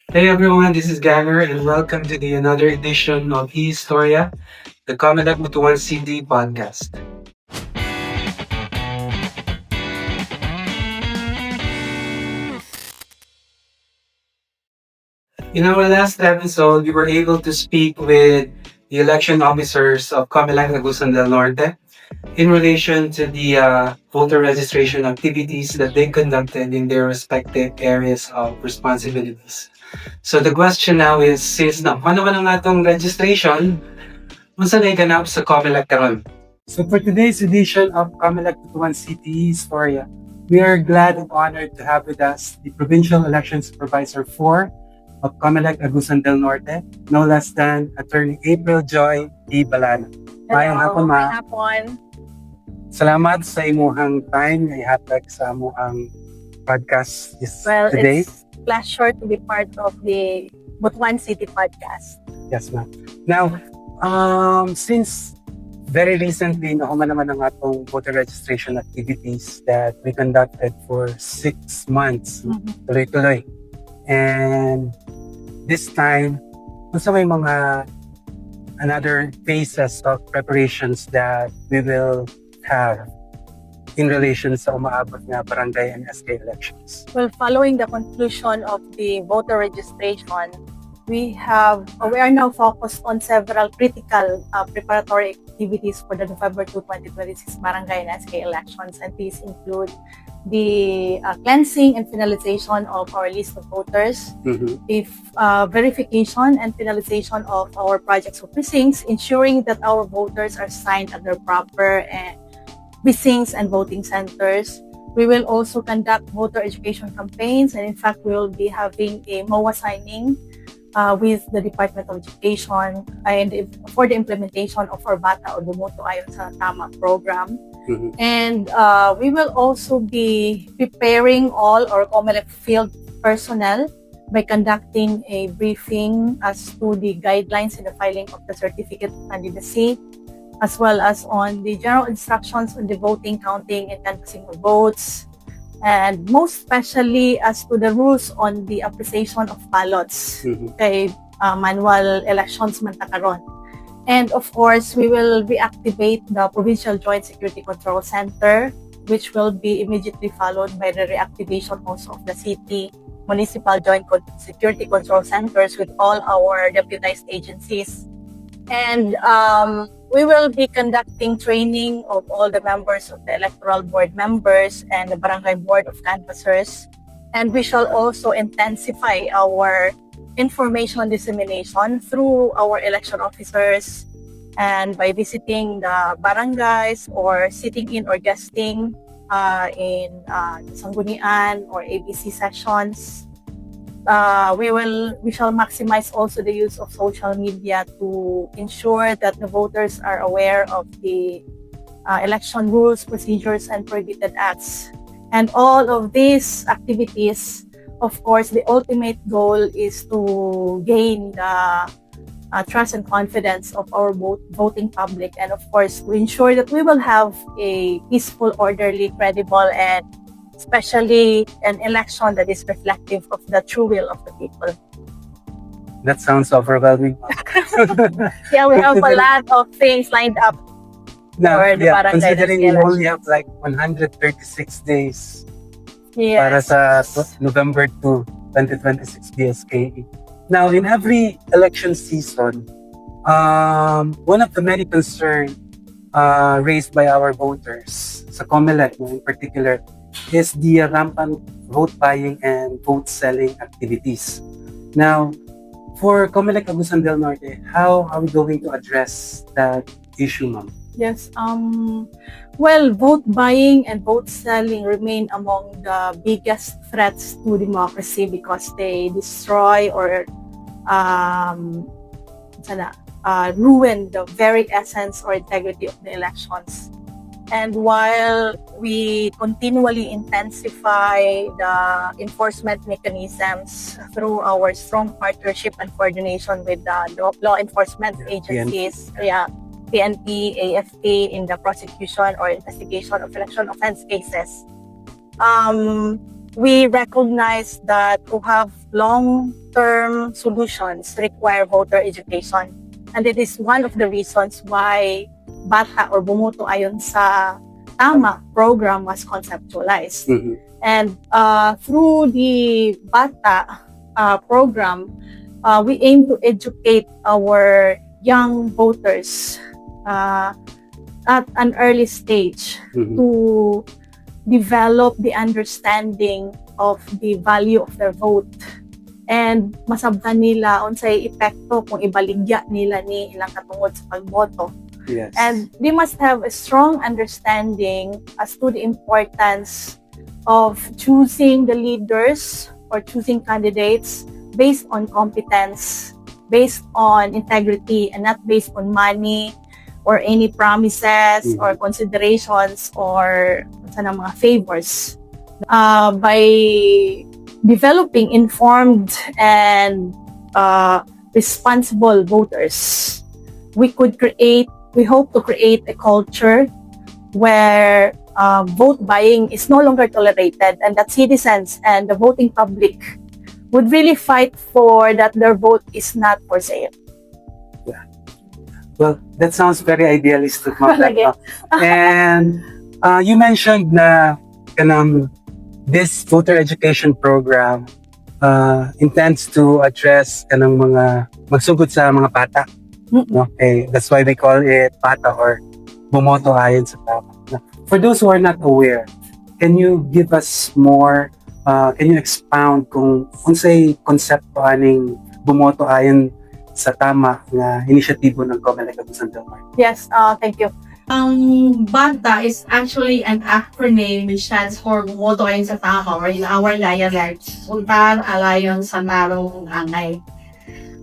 Hey everyone, this is Ganger and welcome to the another edition of E-istorya, the COMELEC Butuan CD podcast. In our last episode, we were able to speak with the election officers of COMELEC Agusan del Norte in relation to the voter registration activities that they conducted in their respective areas of responsibilities. So the question now is, since na paano ka na nga itong registration, unsa na ganap sa COMELEC karon? So for today's edition of COMELEC Butuan City Historia, we are glad and honored to have with us the Provincial Election Supervisor 4 of COMELEC Agusan del Norte, no less than Attorney April Joy D. Balana. Mayong hapon, ma. Hapon. Salamat sa imuhang time nga ihatag sa amuang podcast today. It's a pleasure to be part of the Butuan City podcast. Yes, ma'am. Now, since very recently, nakuha naman ang atong voter registration activities that we conducted for 6 months, tuloy-tuloy. And this time, sa may mga another phases of preparations that we will have in relation sa umaabot na barangay and SK elections. Well, following the conclusion of the voter registration, we are now focused on several critical preparatory activities for the November 2, 2026 barangay and SK elections, and these include the cleansing and finalization of our list of voters, the verification and finalization of our projects of precincts, ensuring that our voters are signed at their proper precincts and voting centers. We will also conduct voter education campaigns, and in fact, we will be having a MOA signing with the Department of Education and for the implementation of our BATA or Bumoto Ayon sa TamA program. And we will also be preparing all our COMELEC field personnel by conducting a briefing as to the guidelines in the filing of the certificate of candidacy, as well as on the general instructions on the voting, counting, and canvassing of votes, and most especially as to the rules on the appreciation of ballots kay manual elections man ta karon. And of course, we will reactivate the Provincial Joint Security Control Center, which will be immediately followed by the reactivation also of the city municipal joint security control centers with all our deputized agencies. And we will be conducting training of all the members of the electoral board members and the barangay board of canvassers. And we shall also intensify our information dissemination through our election officers and by visiting the barangays or sitting in or guesting in Sanggunian or ABC sessions. We shall maximize also the use of social media to ensure that the voters are aware of the election rules, procedures, and prohibited acts. And all of these activities, of course, the ultimate goal is to gain the trust and confidence of our voting public, and of course, to ensure that we will have a peaceful, orderly, credible, and especially an election that is reflective of the true will of the people. That sounds overwhelming. Yeah, we have a lot of things lined up. Now, for the barangay considering we election. only have like 136 days Yes. para sa November 2, 2026 BSKE. Now, in every election season, one of the many concerns raised by our voters sa COMELEC in particular is the rampant vote buying and vote selling activities. Now, for COMELEC Agusan del Norte, how are we going to address that issue, ma'am? Yes. Well, vote buying and vote selling remain among the biggest threats to democracy because they destroy or ruin the very essence or integrity of the elections. And while we continually intensify the enforcement mechanisms through our strong partnership and coordination with the law enforcement agencies, PNP, AFP in the prosecution or investigation of election offense cases, we recognize that to have long-term solutions require voter education. And it is one of the reasons why BATA or Bumoto Ayon sa TamA program was conceptualized. And through the BATA program, we aim to educate our young voters at an early stage to develop the understanding of the value of their vote and masabtan nila unsay epekto kung ibaligya nila ni ilang katungod sa pagboto. Yes. And they must have a strong understanding as to the importance of choosing the leaders or choosing candidates based on competence, based on integrity, and not based on money or any promises or considerations or mga favors. By developing informed and responsible voters, we hope to create a culture where vote buying is no longer tolerated, and that citizens and the voting public would really fight for that their vote is not for sale. Well, that sounds very idealistic, Ma'am Becca. And you mentioned na this voter education program intends to address mga magsugod sa mga bata. Okay, that's why they call it BATA or Bumoto Ayon sa TamA. For those who are not aware, can you give us more, can you expound kung unsay konsepto aning Bumoto Ayon sa TamA nga inisyatibo ng COMELEC Agusan del Norte? Yes, thank you. BATA is actually an acronym which stands for Bumoto Ayon sa TamA, or in our dialect, Sultan Alayon sa Narong Angay.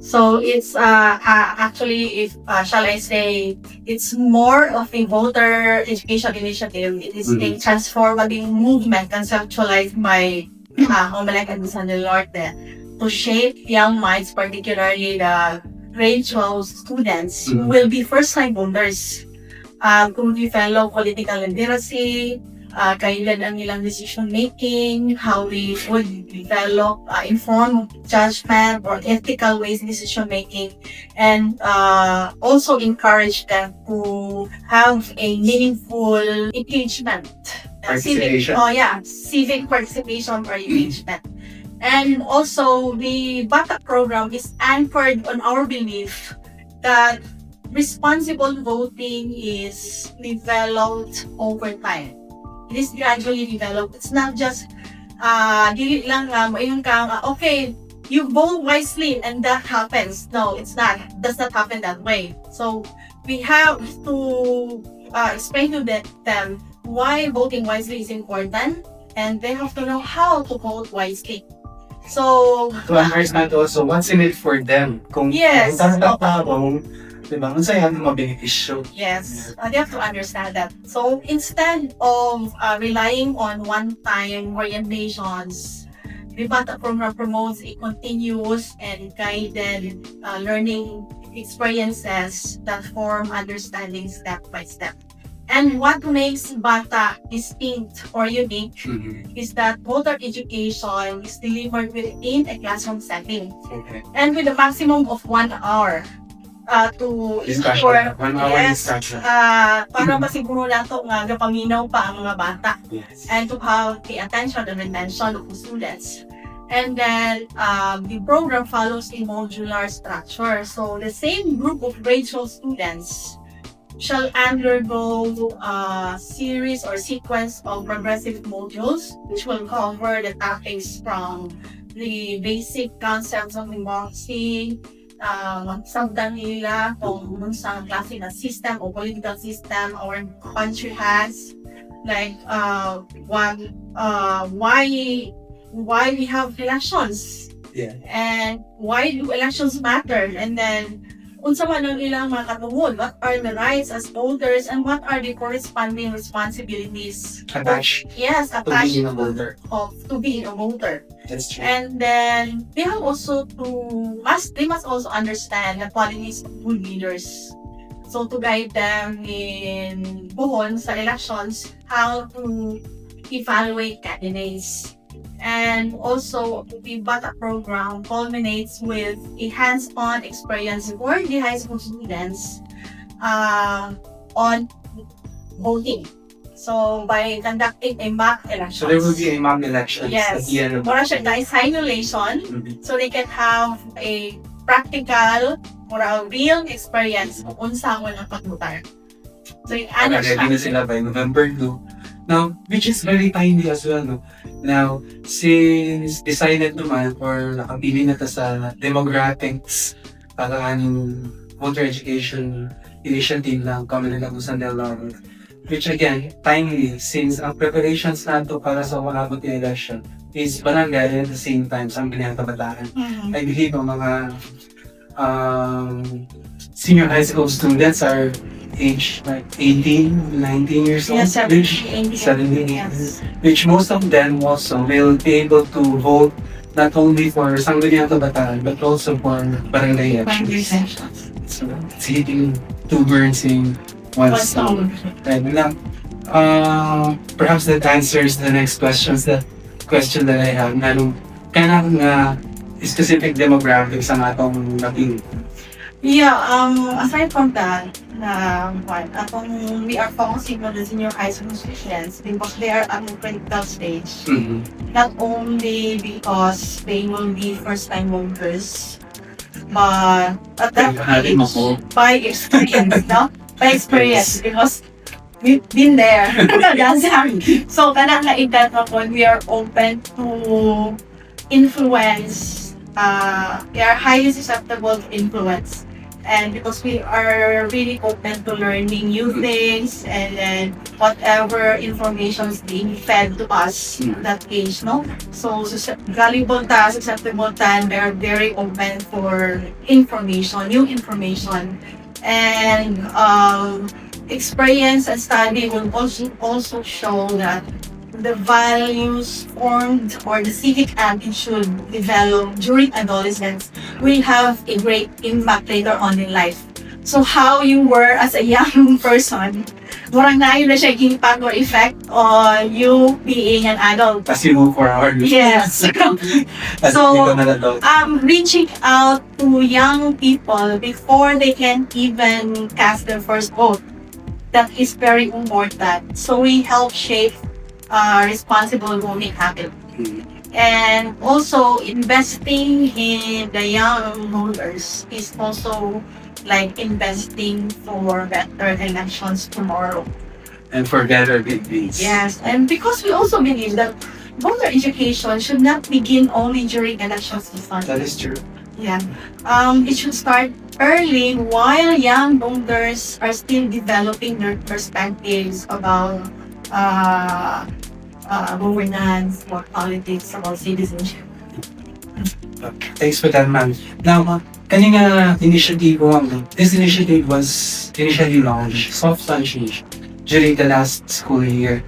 So it's actually, if shall I say, it's more of a voter education initiative. It is a transformative movement conceptualized by COMELEC Agusan del Norte to shape young minds, particularly the grade 12 students who will be first-time voters, to develop political literacy, kailan ang ilang decision-making, how they would develop informed judgment or ethical ways decision-making, and also encourage them to have a meaningful engagement. Participation. Civic participation or engagement. And also, the BATA program is anchored on our belief that responsible voting is developed over time. It is gradually developed. It's not just, dili lang okay, you vote wisely and that happens. No, it's not. It does not happen that way. So, we have to explain to them why voting wisely is important, and they have to know how to vote wisely. So, to understand also what's in it for them. Kung yes, diba, ang mabenepisyo. Yes, they have to understand that. So instead of relying on one-time orientations, the BATA program promotes a continuous and guided learning experiences that form understanding step by step. And what makes BATA distinct or unique is that voter education is delivered within a classroom setting, and with a maximum of 1 hour to ensure, para masiguro nato nga gapaminaw pa ang mga bata, and to have the attention and retention of the students. And then the program follows a modular structure. So the same group of grade 12 students shall undergo a series or sequence of progressive modules which will cover the topics from the basic concepts of democracy, magsabdan nila kung sa klase na system o political system our country has, like why we have elections, and why do elections matter, and then unsa man ang ilang mga katungod, what are the rights as voters, and what are the corresponding responsibilities attached to being a voter. That's true. And then they must also understand the qualities of good leaders. So to guide them in buhon sa elections, how to evaluate candidates, And also, the BATA program culminates with a hands-on experience for the high school students on voting. So, by conducting a mock elections. So there will be a mock elections at Yes. the end of Mura siya guys, simulation. So they can have a practical or a real experience kung unsa mo ang pagbutar. So yung ano ready na siya. sila by November 2. Now, which is very timely as well, no? Now, since decided naman or nakapili na ta sa demographics para aning voter education initiative ng COMELEC Agusan del Norte, which again, timely, since ang preparations nato para sa umabot ng election is barangay at the same time sa Sangguniang Cabadbaran. I believe ang mga senior high school students are age like 18, 19 years old, Yes, 17, 17, yes. which most of them also will be able to vote not only for Sangguniang Cabadbaran but also for barangay elections. So it's hitting two birds in one stone. And now, perhaps that answers the next question that I have. Nanong kanang specific demographics ang atong napili. Yeah, aside from that, we are focusing on the senior high school students because they are at a critical stage. Not only because they will be first-time voters, but at that age, by experience, no? By experience, because we've been there. So, kanang naitad ako, we are open to influence. We are highly susceptible to influence. And because we are really open to learning new things and then whatever information is being fed to us at that age, no? So, gullible ta, susceptible ta, and they are very open for information, new information. And experience and study will also show that the values formed or the civic attitude developed during adolescence will have a great impact later on in life. So how you were as a young person, murang na yun na siya impact or effect on you being an adult. As you move forward. Yes. So, reaching out to young people before they can even cast their first vote, that is very important. So we help shape responsible voting habit. And also investing in the young voters is also like investing for better elections tomorrow. And for better victories. Yes, and because we also believe that voter education should not begin only during election season. That is true. Yeah. It should start early while young voters are still developing their perspectives about governance, about politics, about citizenship. Thanks for that, ma'am. Now, kanina initiative ko, this initiative was initially launched, soft launch during the last school year,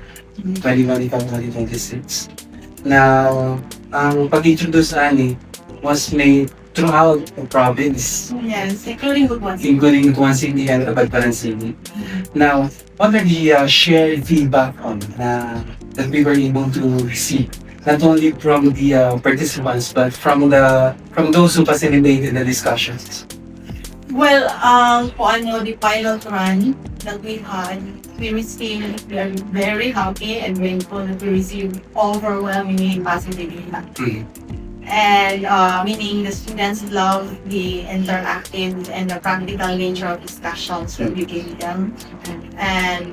2025-2026. Now, ang pag-introduce ani was made throughout the province, Yes, including Butuan. including Butuan City and Cabadbaran City. Now, what are the shared feedback on that we were able to see, not only from the participants but from those who facilitated the discussions? Well, kung ano, the pilot run that we had, we are very happy and grateful that we received overwhelmingly positive feedback. And meaning the students love the interactive and the practical nature of discussions that we gave them. And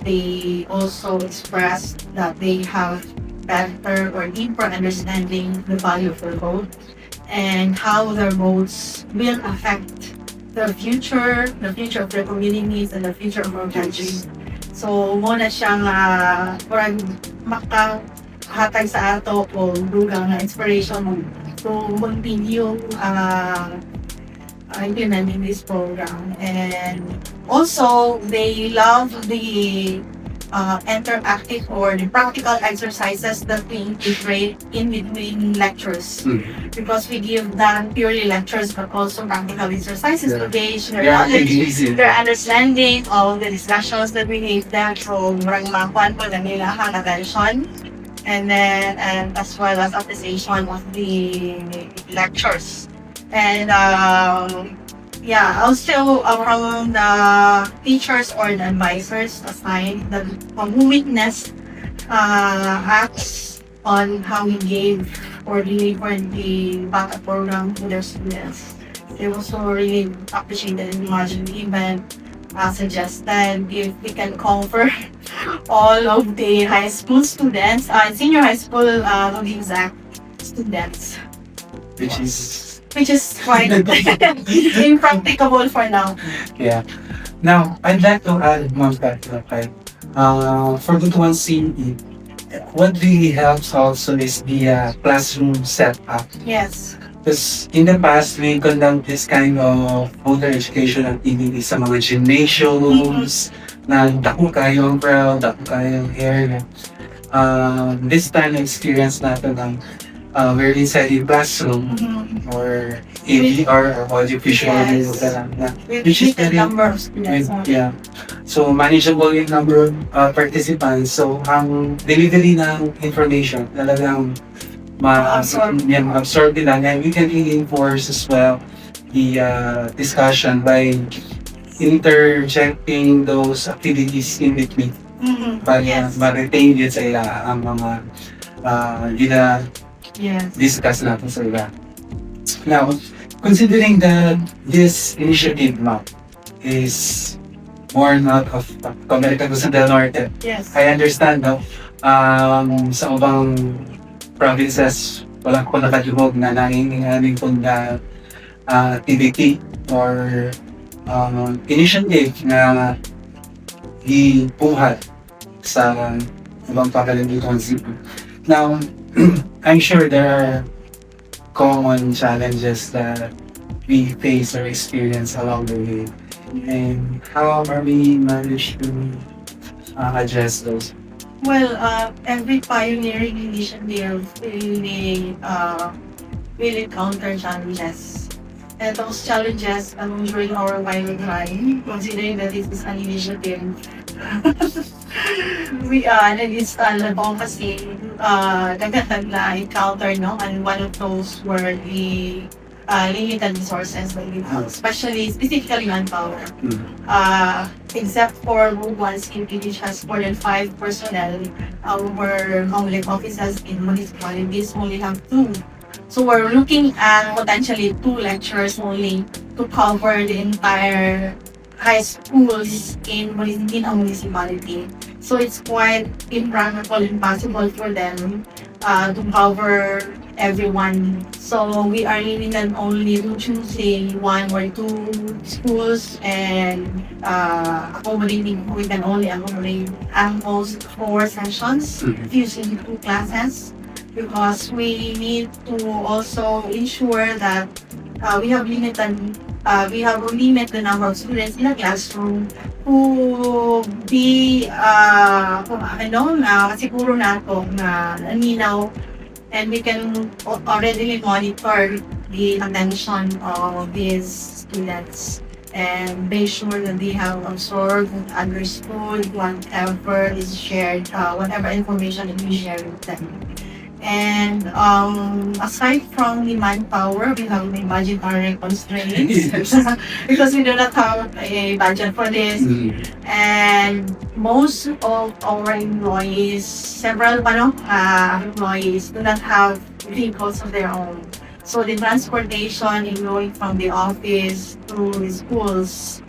they also expressed that they have better or deeper understanding the value of their vote and how their votes will affect the future of their communities and the future of our country. So, muna siyang parang makahatag sa ato o dugang na inspiration to continue implementing this program. And also, they love the interactive or the practical exercises that we integrate in between lectures. Because we give them purely lectures but also practical exercises to gauge their knowledge, their understanding of the discussions that we gave them. So, marang makuan po na nila ang attention. and as well as attestation of the lectures. And yeah, also from the teachers or the advisors assigned that who witnessed acts on how we gave or delivered the BATA program to their students. They also really appreciated and margin even suggested if we can cover all of the high school students, senior high school to be exact students, Which is quite impracticable for now. yeah. Now, I'd like to add one factor, okay? For Butuan CE, what really helps also is the classroom setup. Yes. Because in the past, we conduct this kind of voter education activities sa mga gymnasiums, na dako kayo ang crowd, dako kayo ang area. This time, experience natin ang we're inside the classroom or AVR or audiovisual Yes. which is With very number of students. yeah. So manageable yung number of participants. So ang delivery ng information talagang ma-absorb nila, and we can reinforce as well the discussion by interjecting those activities in between para Yes. ma-retain yun sa ila ang mga Yes. discuss natin sa ila. Now, considering that this initiative now is born out of COMELEC Agusan del Norte, Yes. I understand no, sa ubang provinces wala ko nakadumog na nanginginig po na activity or initiative na ibuhat sa ibang pakalimbutan. Now, I'm sure there are common challenges that we face or experience along the way. And how are we managed to address those? Well, every pioneering initiative will encounter challenges. And those challenges during our pilot run, considering that this is an initiative, we nag-install na po kasi dagdag na encounter, no? And one of those were the limited resources that we have, specifically manpower. Except for Butuan City, which has more than 5 personnel, our COMELEC offices in municipalities only have 2. So we're looking at potentially 2 lectures only to cover the entire high schools in a municipality. So it's quite impractical, impossible for them to cover everyone. So we are limited only to choosing 1 or 2 schools and accommodating. We can only accommodate at most 4 sessions using 2 classes, because we need to also ensure that we have limit the number of students in a classroom to be siguro nato na nanaminaw, and we can already monitor the attention of these students and make sure that they have absorbed, understood whatever is shared, whatever information is shared with them. And aside from the manpower, we have the budgetary constraints because we do not have a budget for this. And most of our employees, several employees do not have vehicles of their own. So the transportation in going from the office to the schools,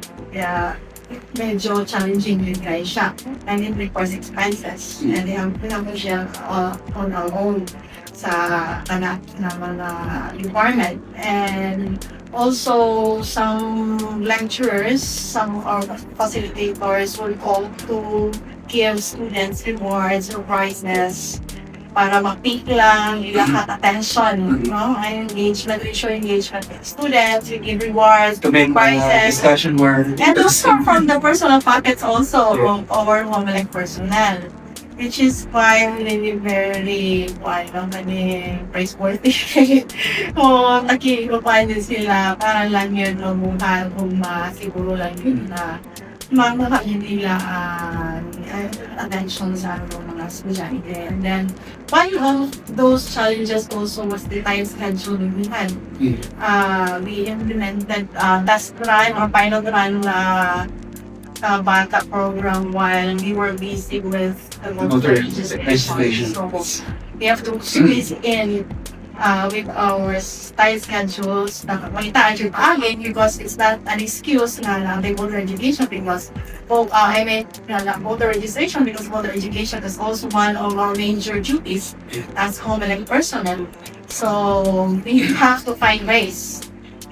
medyo challenging din guys siya. And it requires expenses. And we have to share on our own sa tanak na mga requirement. And also, some lecturers, some of our facilitators will call to give students rewards or prizes para ma-pick lang lahat attention, no? And engagement, we show engagement with students, we give rewards, To make prizes. discussion more And those come from the personal pockets also of our COMELEC personnel, which is why really very praiseworthy. Kung nakikipagpapan din sila, para lang yun masiguro lang yun na mamahali nila attention sa mga estudyante. And then, one of those challenges also was the time schedule we had. We implemented test run or pilot run BATA program while we were busy with the voter registration. So we have to squeeze in with our time schedules na makita yung amin because it's not an excuse na the voter education because voter registration because voter education is also one of our major duties as COMELEC personnel. So we have to find ways.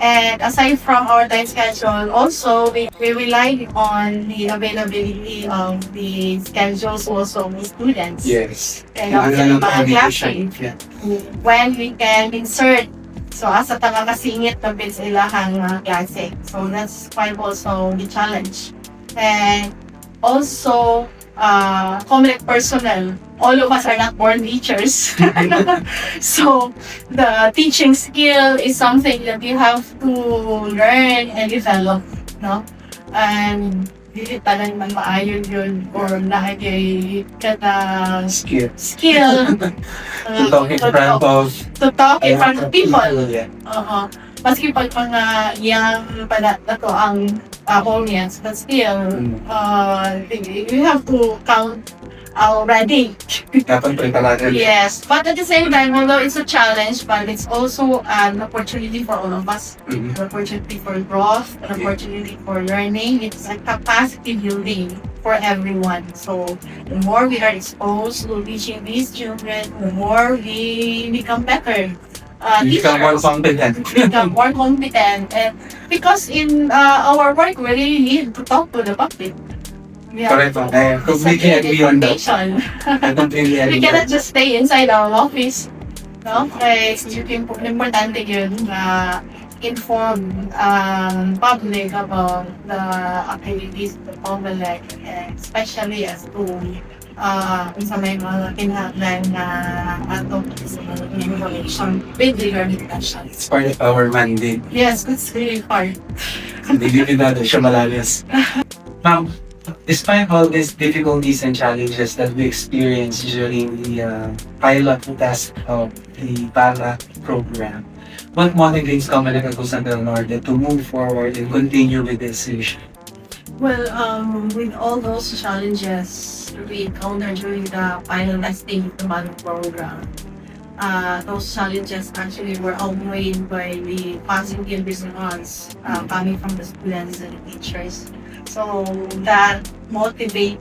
And aside from our time schedule, also we rely on the availability of the schedules also with students. Yes. And of the classes. When we can insert, so asa tanga kasingit na bit sa ilahang klase. So that's quite also the challenge. And also, COMELEC personnel, all of us are not born teachers. So the teaching skill is something that you have to learn and develop, no? And dili tanan man maayon yun or naagay kada skill to talk in front of people. Maski pag mga young pala to ang audience, but still you have to count already. Yes, but at the same time, although it's a challenge, but it's also an opportunity for all of us. An opportunity for growth, an opportunity for learning. It's a capacity building for everyone. So the more we are exposed to teaching these children, the more we become better. Become more competent. And because in our work, we really need to talk to the public. Correct. I completely agree on that. I completely agree. We cannot just stay inside our office. No? Like, importante yun na inform public about the activities of the COMELEC, especially as to sa may mga kinahanglan na atong information with regard to elections. It's part of our mandate. Yes, it's really hard. Hindi natin siya malalas. Ma'am, despite all these difficulties and challenges that we experienced during the pilot test of the BATA program, what motivates COMELEC Agusan del Norte to move forward and continue with this mission? Well, with all those challenges we encountered during the pilot testing of the BATA program, those challenges actually were outweighed by the positive results coming from the students and the teachers. So that motivated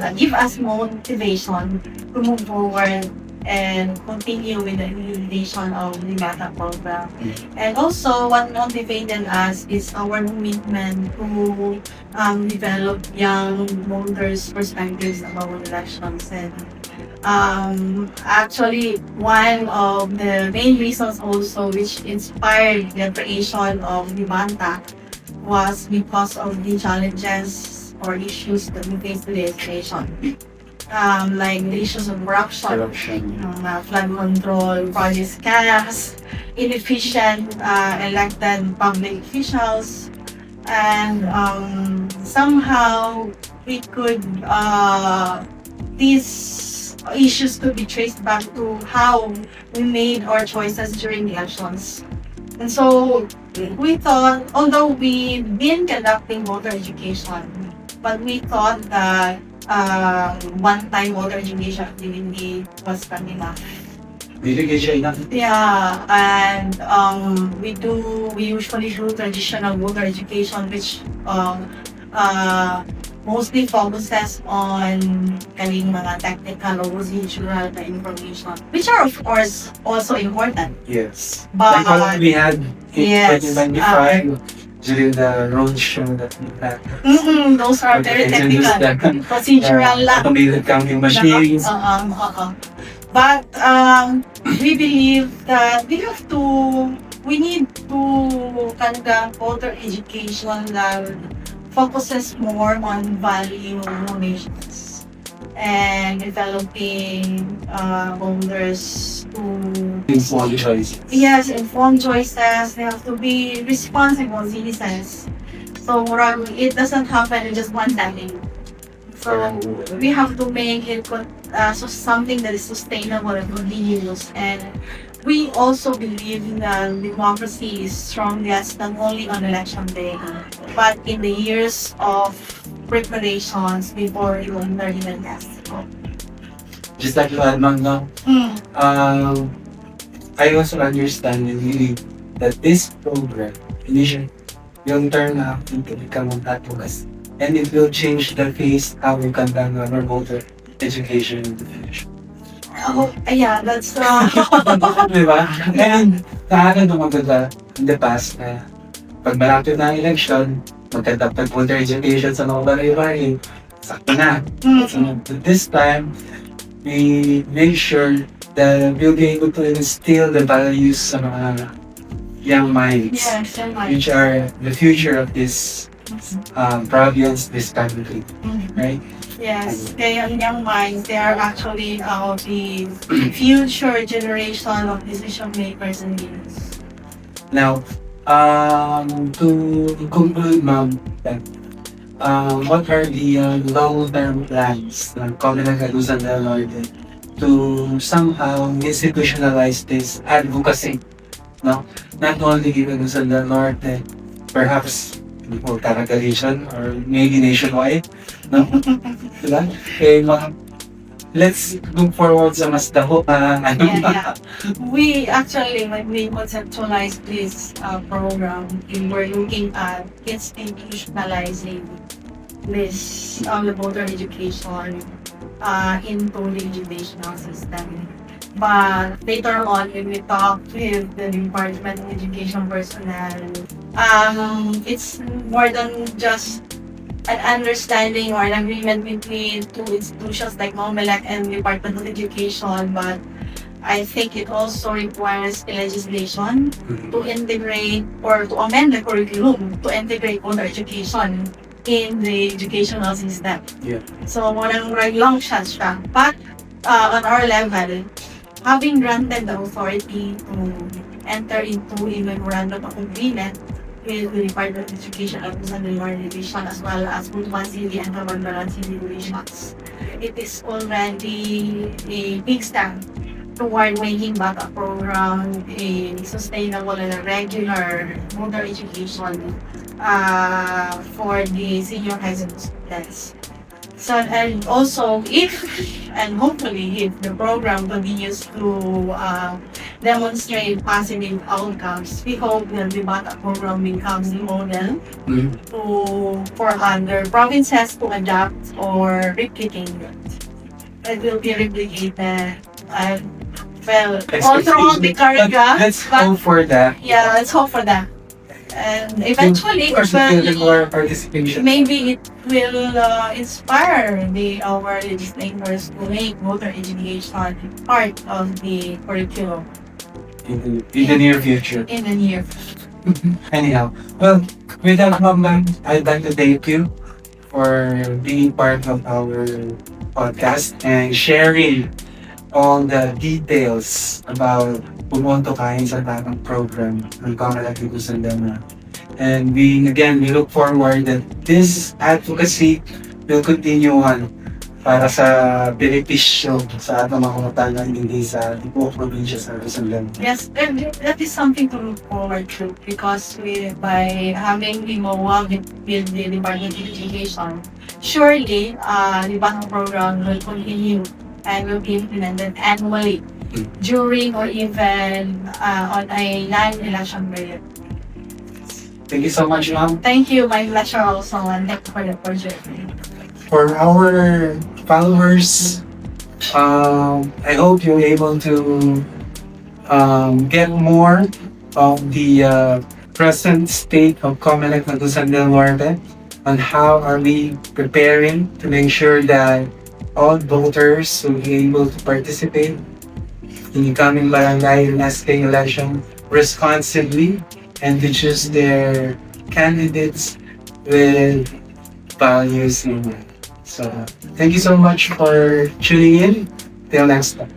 and give us motivation to move forward and continue with the implementation of the BATA program. And also, what motivated us is our commitment to develop young voters' perspectives about elections. And actually, one of the main reasons also which inspired the creation of the BATA was because of the challenges or issues that we face today as a nation. Like the issues of corruption, flood control, project scams, inefficient elected public officials, and somehow we could these issues could be traced back to how we made our choices during the elections. And so we thought, although we've been conducting voter education, but we thought that one-time voter education activity was not enough. Yeah, and we usually do traditional voter education, which mostly focuses on kaning mga technical or procedural information, which are of course also important. Yes. But like what we had in 2025 during the road show that we had. Those are very technical, procedural lang. Automated counting machines. But we believe that we need to conduct voter education that focuses more on value nations and developing voters to informed choices. Yes, informed choices. They have to be responsible citizens. So it doesn't happen in just one setting. So we have to make it so something that is sustainable and continuous. And we also believe that democracy is strongest not only on election day, but in the years of preparations before you enter even test. Just like to add, Ma'am, no? I also understand and believe that this program initially will turn out into become an advocacy. And it will change the face how we conduct our voter education in the future. Yeah, that's Di ba? And nakakadumaganda in the past na pag malapit na ang election, magkadapat voter education sa mga baray-baray. Sakto na. So, this time, we make sure that we'll be able to instill the values sa mga young minds, yes, which are the future of this province, this country, right? Yes, they are young minds. They are actually the future generation of decision makers and leaders. Now, to conclude, Ma'am, what are the long-term plans ng COMELEC Agusan del Norte to somehow institutionalize this advocacy, no? Not only in Agusan del Norte, perhaps Tarragalian or maybe nationwide, no? Diba? Eh, let's look forward sa mas daho Yeah. We actually, when we conceptualized this program, we were looking at institutionalizing this the voter education into the educational system. But later on, when we talked with the Department of Education personnel, it's more than just an understanding or an agreement between two institutions like COMELEC and Department of Education, but I think it also requires a legislation to integrate or to amend the curriculum to integrate voter education in the educational system. Yeah. So, walang long shot siya. But on our level, having granted the authority to enter into a memorandum of agreement with the Department of Education at Agusan del Norte Division as well as Butuan City and Cabadbaran City Divisions, it is already a big step toward making BATA program a sustainable and a regular voter education for the senior high school students. So, and also, if and hopefully, if the program continues to demonstrate positive outcomes, we hope that the BATA program becomes the model for other provinces to adapt or replicate it. It will be replicated. Well, all throughout the Carga. Let's hope for that. Yeah, let's hope for that. And eventually, Of course, it will require participation. maybe it will inspire our legislators to make voter education part of the curriculum In the near future. in the near future. Anyhow, well, with that, Ma'am, I'd like to thank you for being part of our podcast and sharing all the details about Bumoto Ayon sa TamA program ng COMELEC Agusan del Norte. And we look forward that this advocacy will continue on para sa benepisyo sa ating mga kabataan hindi sa buong probinsya sa Agusan del Norte. Yes, and that is something to look forward to because by having the MOA with the Department of Education, surely the BATA program will continue and will be implemented annually during or even on a non-election period. Thank you so much, Ma'am. Thank you, my pleasure also, and thank you for the project. For our followers, I hope you're able to get more of the present state of COMELEC Agusan del Norte on how are we preparing to make sure that all voters will be able to participate in the coming barangay and SK election responsibly and to choose their candidates with values in mind. So, thank you so much for tuning in. Till next time.